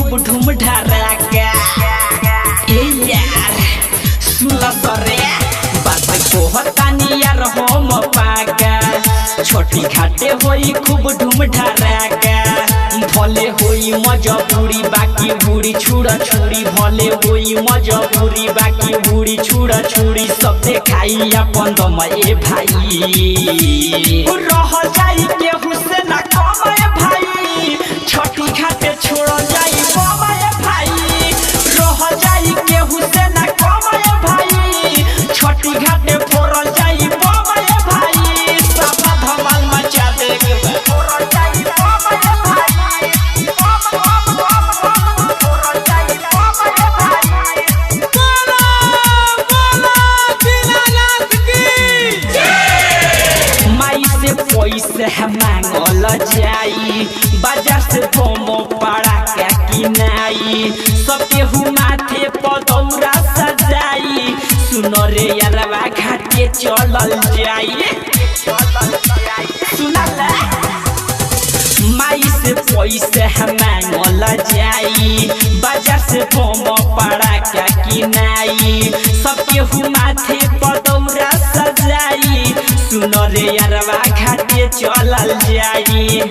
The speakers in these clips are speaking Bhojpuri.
खूब धूम धड़ाका। ए यार सुला सरे बात कहतानी यार हम पाका। छोटी घाटे होई खूब धूम धड़ाका। भले होई मजबूरी बाकी बूढ़ी छुड़ा छुड़ी। भले होई मजबूरी बाकी बूढ़ी छुड़ा छुड़ी। सब देखाई अपन दम ए भाई। रह जाई के हुसैन कम ए भाई। छोटी घाटे छोड़ जाई बम ए भाई। रह जाई के हुसैन कम ए भाई। छोटी घाटे फोड़ जाई बम ए भाई। साफा धमाल मचा देगे फोड़ जाई बम ए भाई। पैसे मांगल जाई बाजार से बम पड़ाका किनाई। सबके माथे पदौरा सजाई। सुनो रे यारवा घाटे चलल जाई। सुनला माई से पैसे मांगल जाई बाजार से बम पड़ाका किनाई। सबके माथे पदौरा सजाई। सुनो रे यारवा घाटे चलल जाई।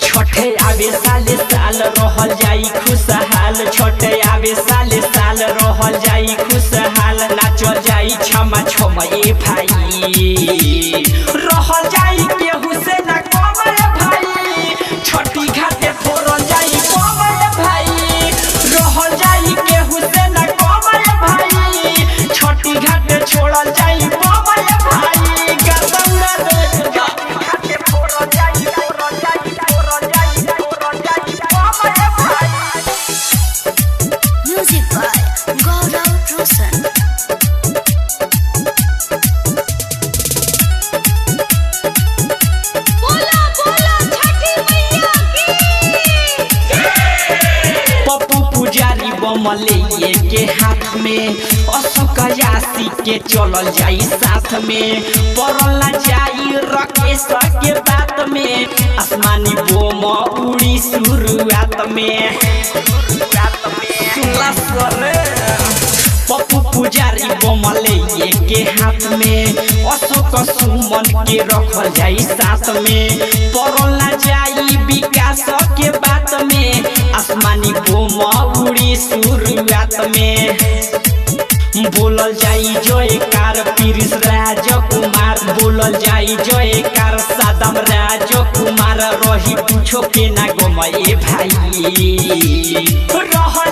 छोटे आवे साले साल रहल जाई खुशहाल। छोटे आवे साले साल रहल जाई खुशहाल। नाचल जाई छमा छम ए भाई। रहल जाई के हुसैन कम ए भाई। छोटी घाटे फोड़ जाई कम ए भाई। रहल जाई के हुसैन कम ए भाई। छोटी घाटे छोड़ल जाई कम ए भाई। मलैये के हाथ में अशोक यासी के चलल जाई साथ में। पड़ल जाई राकेश के बात में। आसमानी बोम उड़ी शुरुआत में। पप्पू पुजारी बमलैये के हाथ में। अशोक सुमन के रखल जाई साथ में। पड़ल जाई विकास के बात में। आसमानी बोम उड़ी शुरुआत में। बोलल जाई जयकार प्रिंस राजकुमार। बोलल जाई जयकार सादम राजकुमार। रही पूछो के ना गम ए भाई। रह